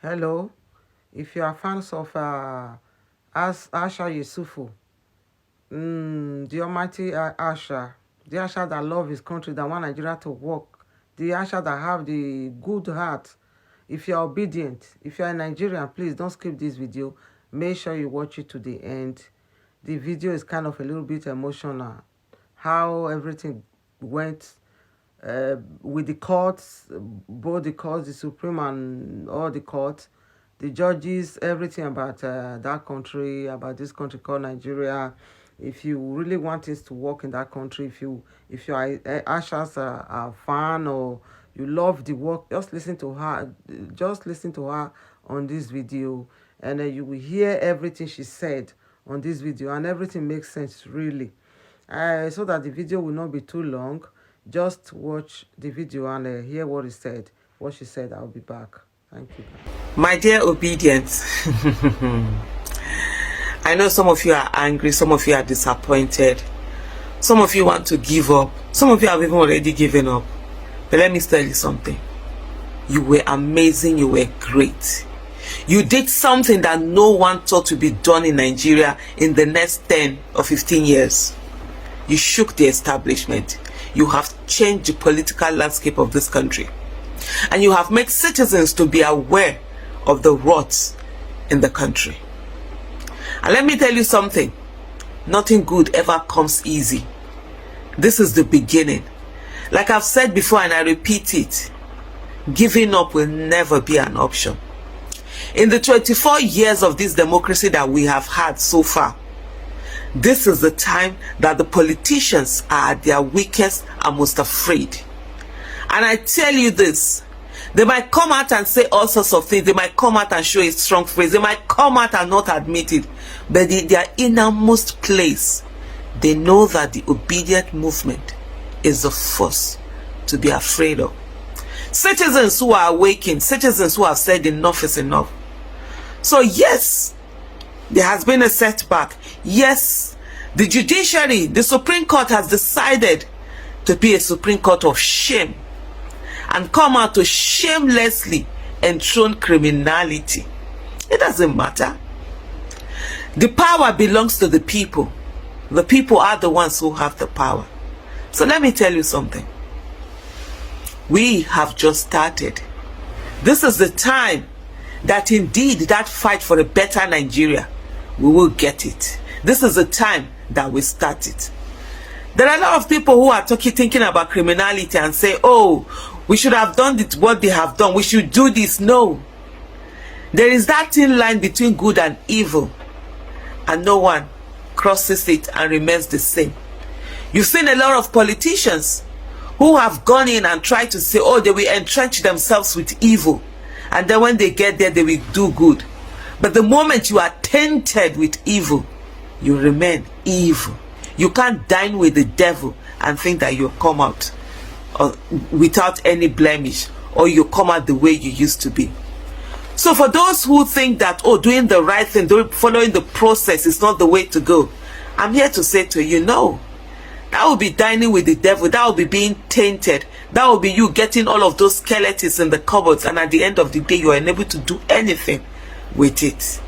Hello, if you are fans of Aisha Yesufu, the almighty Aisha, the Aisha that love his country, that want Nigeria to work, the Aisha that have the good heart. If you are obedient, if you are a Nigerian, please don't skip this video. Make sure you watch it to the end. The video is kind of a little bit emotional. How everything went with the courts, both the courts, the Supreme and all the courts, the judges, everything about that country, about this country called Nigeria. If you really want things to work in that country, if you are Asha's a fan or you love the work, just listen to her. Just listen to her on this video, and you will hear everything she said on this video, and everything makes sense really. So that the video will not be too long, just watch the video and hear what she said. I'll be back. Thank you. My dear Obidient, I know some of you are angry, some of you are disappointed, some of you want to give up, some of you have even already given up. But let me tell you something. You were amazing, you were great. You did something that no one thought would be done in Nigeria in the next 10 or 15 years. You shook the establishment. You have changed the political landscape of this country. And you have made citizens to be aware of the rots in the country. And let me tell you something. Nothing good ever comes easy. This is the beginning. Like I've said before and I repeat it, giving up will never be an option. In the 24 years of this democracy that we have had so far, this is the time that the politicians are at their weakest and most afraid. And I tell you this, they might come out and say all sorts of things. They might come out and show a strong face. They might come out and not admit it. But in their innermost place, they know that the obedient movement is the force to be afraid of. Citizens who are awakened, citizens who have said enough is enough. So yes, there has been a setback. Yes, the judiciary, the Supreme Court has decided to be a Supreme Court of shame and come out to shamelessly enthrone criminality. It doesn't matter. The power belongs to the people. The people are the ones who have the power. So let me tell you something. We have just started. This is the time that indeed that fight for a better Nigeria, we will get it. This is the time that we start it. There are a lot of people who are thinking about criminality and say, oh, we should have done what they have done. We should do this. No. There is that thin line between good and evil, and no one crosses it and remains the same. You've seen a lot of politicians who have gone in and tried to say, oh, they will entrench themselves with evil. And then when they get there, they will do good. But the moment you are tainted with evil, you remain evil. You can't dine with the devil and think that you'll come out without any blemish, or you come out the way you used to be. So for those who think that, oh, doing the right thing, following the process is not the way to go, I'm here to say to you, no. That will be dining with the devil. That will be being tainted. That will be you getting all of those skeletons in the cupboards, and at the end of the day, you are unable to do anything with it.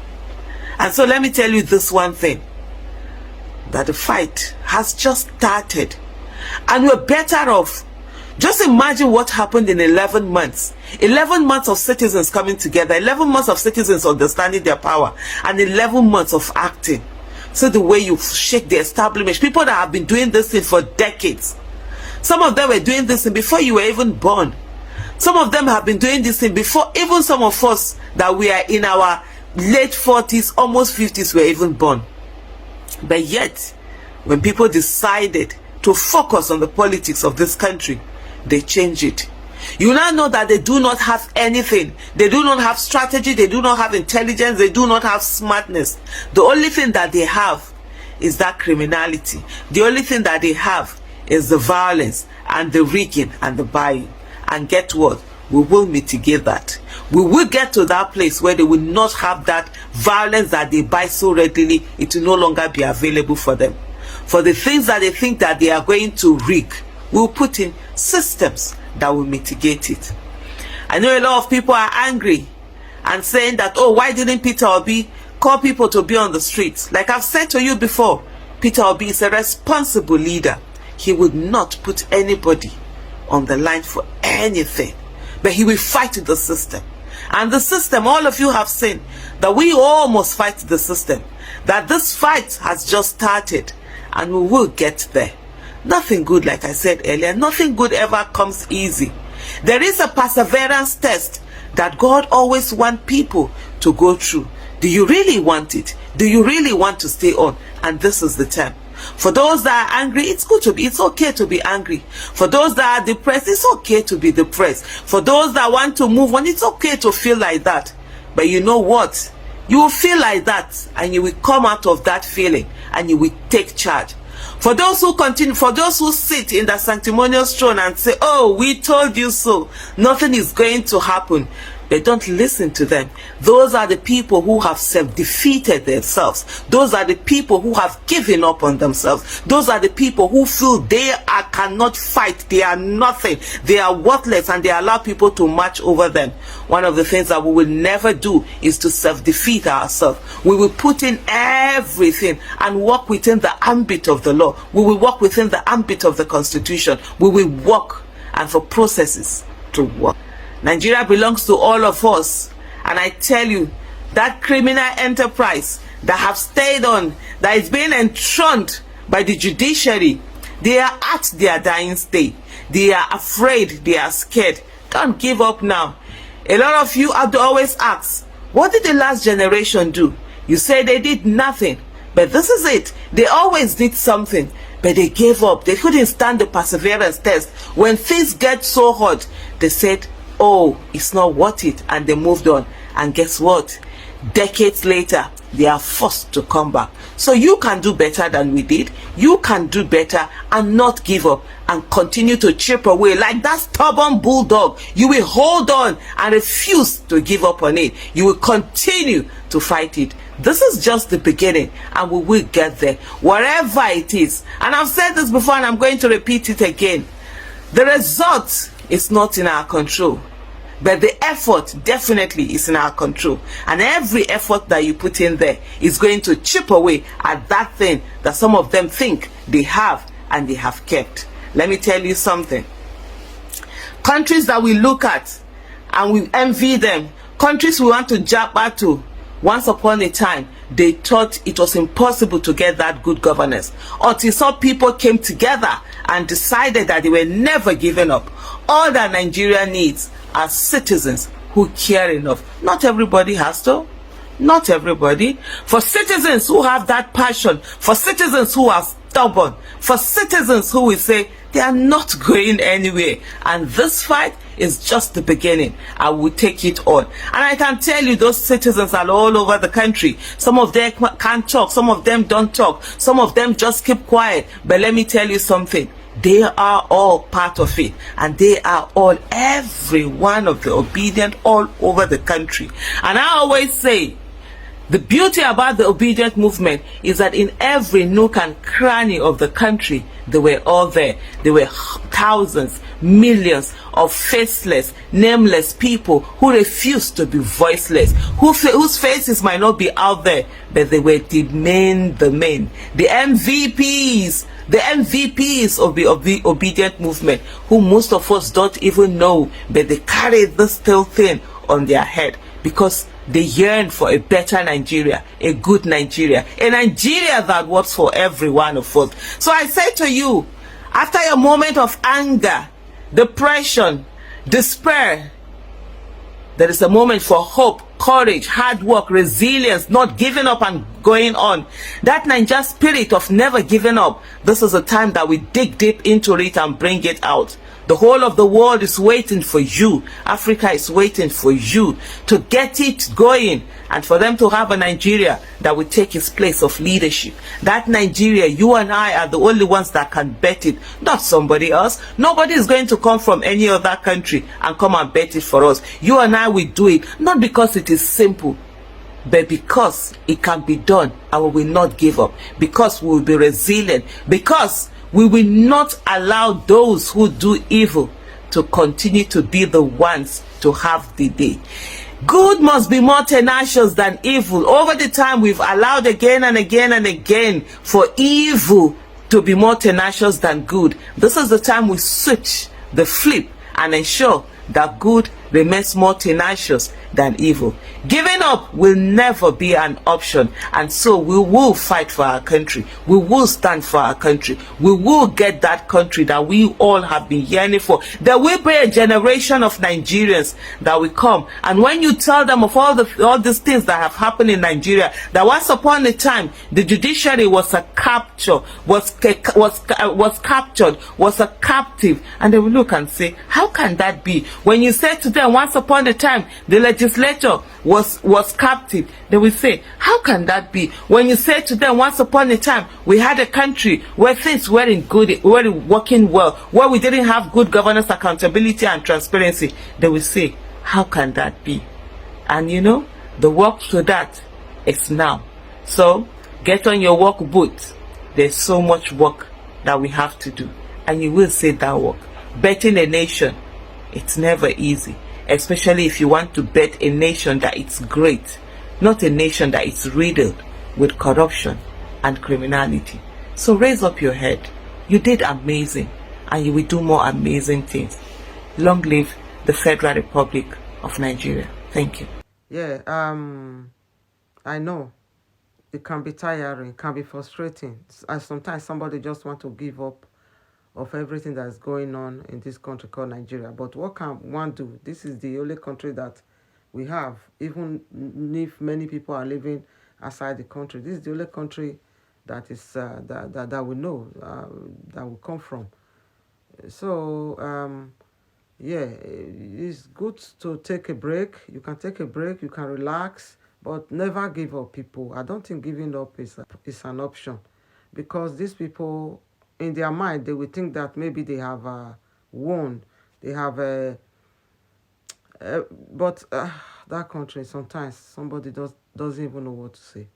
And so let me tell you this one thing, that the fight has just started, and we're better off. Just imagine what happened in 11 months. 11 months of citizens coming together, 11 months of citizens understanding their power, and 11 months of acting. So the way you shake the establishment, people that have been doing this thing for decades. Some of them were doing this thing before you were even born. Some of them have been doing this thing before even some of us that we are in our late 40s, almost 50s were even born. But yet, when people decided to focus on the politics of this country, they change it. You now know that they do not have anything. They do not have strategy. They do not have intelligence. They do not have smartness. The only thing that they have is that criminality. The only thing that they have is the violence and the rigging and the buying. And get what? We will mitigate that. We will get to that place where they will not have that violence that they buy so readily. It will no longer be available for them. For the things that they think that they are going to rig, we'll put in systems that will mitigate it. I know a lot of people are angry and saying that, oh, why didn't Peter Obi call people to be on the streets? Like I've said to you before, Peter Obi is a responsible leader. He would not put anybody on the line for anything, but he will fight the system. And the system, all of you have seen that we all must fight the system, that this fight has just started and we will get there. Nothing good, like I said earlier, nothing good ever comes easy. There is a perseverance test that God always wants people to go through. Do you really want it? Do you really want to stay on? And this is the time. For those that are angry, it's okay to be angry. For those that are depressed, it's okay to be depressed. For those that want to move on, it's okay to feel like that. But you know what? You will feel like that and you will come out of that feeling and you will take charge. For those who continue, for those who sit in the sanctimonious throne and say, oh, we told you so, nothing is going to happen, but don't listen to them. Those are the people who have self-defeated themselves. Those are the people who have given up on themselves. Those are the people who feel cannot fight. They are nothing. They are worthless, and they allow people to march over them. One of the things that we will never do is to self-defeat ourselves. We will put in everything and work within the ambit of the law. We will work within the ambit of the Constitution. We will work and for processes to work. Nigeria belongs to all of us, and I tell you, that criminal enterprise that have stayed on, that is being enthroned by the judiciary, they are at their dying state. They are afraid, they are scared. Don't give up now. A lot of you have to always ask, what did the last generation do? You say they did nothing, but this is it. They always did something, but they gave up. They couldn't stand the perseverance test. When things get so hard, they said, oh, it's not worth it, and they moved on. And guess what? Decades later, they are forced to come back. So you can do better than we did. You can do better and not give up and continue to chip away like that stubborn bulldog. You will hold on and refuse to give up on it. You will continue to fight it. This is just the beginning, and we will get there, wherever it is. And I've said this before, and I'm going to repeat it again. The result is not in our control, but the effort definitely is in our control. And every effort that you put in there is going to chip away at that thing that some of them think they have and they have kept. Let me tell you something. Countries that we look at and we envy them, countries we want to jump at to, once upon a time, they thought it was impossible to get that good governance, until some people came together and decided that they were never giving up. All that Nigeria needs are citizens who care enough. Not everybody has to. Not everybody. For citizens who have that passion, for citizens who are stubborn, for citizens who will say they are not going anywhere, and this fight is just the beginning. I will take it on. And I can tell you, those citizens are all over the country. Some of them can't talk, some of them don't talk, some of them just keep quiet. But let me tell you something, they are all part of it, and they are all, every one of the Obidient all over the country. And I always say, the beauty about the Obidient movement is that in every nook and cranny of the country, they were all there. There were thousands, millions of faceless, nameless people who refused to be voiceless, whose faces might not be out there, but they were the main, the MVPs of the Obidient movement, who most of us don't even know, but they carry this still thing on their head because they yearn for a better Nigeria, a good Nigeria, a Nigeria that works for every one of us. So I say to you, after a moment of anger, depression, despair, there is a moment for hope, courage, hard work, resilience, not giving up and going on. That Niger spirit of never giving up, this is a time that we dig deep into it and bring it out. The whole of the world is waiting for you. Africa is waiting for you to get it going, and for them to have a Nigeria that will take its place of leadership. That Nigeria, you and I are the only ones that can bet it, not somebody else. Nobody is going to come from any other country and come and bet it for us. You and I will do it, not because it is simple, but because it can be done, and we will not give up, because we will be resilient, because we will not allow those who do evil to continue to be the ones to have the day. Good must be more tenacious than evil. Over the time, we've allowed again and again and again for evil to be more tenacious than good. This is the time we switch the flip and ensure that good remains more tenacious than evil. Giving up will never be an option, and so we will fight for our country. We will stand for our country. We will get that country that we all have been yearning for. There will be a generation of Nigerians that will come, and when you tell them of all these things that have happened in Nigeria, that once upon a time the judiciary was a capture, was captured, was a captive, and they will look and say, how can that be? When you say to them, once upon a time the legislature was captive, they will say, how can that be? When you say to them, once upon a time we had a country where things weren't working well, where we didn't have good governance, accountability and transparency, they will say, how can that be? And you know, the work to that is now. So get on your work boots. There's so much work that we have to do, and you will see that work. Betting a nation, it's never easy, especially if you want to bet a nation that it's great, not a nation that is riddled with corruption and criminality. So raise up your head. You did amazing, and you will do more amazing things. Long live the Federal Republic of Nigeria. Thank you. Yeah, I know it can be tiring, it can be frustrating. And sometimes somebody just want to give up of everything that's going on in this country called Nigeria. But what can one do? This is the only country that we have, even if many people are living outside the country. This is the only country that is that we know, that we come from. So yeah, it's good to take a break. You can take a break, you can relax, but never give up, people. I don't think giving up is an option, because these people, in their mind, they will think that maybe they have won, they have but that country, sometimes somebody doesn't even know what to say.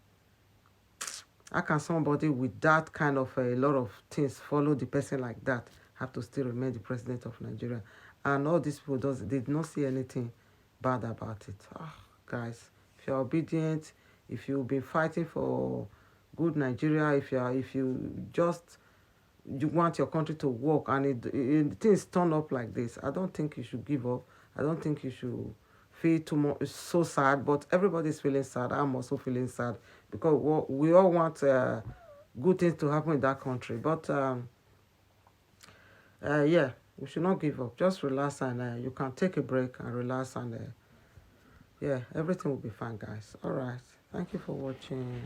How can somebody with that kind of a lot of things follow the person like that, have to still remain the president of Nigeria? And all these people did not see anything bad about it. Guys, if you're obedient, if you've been fighting for good Nigeria, if you want your country to work, and things turn up like this, I don't think you should give up. I don't think you should feel too much so sad. But everybody's feeling sad. I'm also feeling sad, because we all want good things to happen in that country. But yeah, we should not give up. Just relax, and you can take a break and relax, and yeah, everything will be fine, guys. All right, thank you for watching.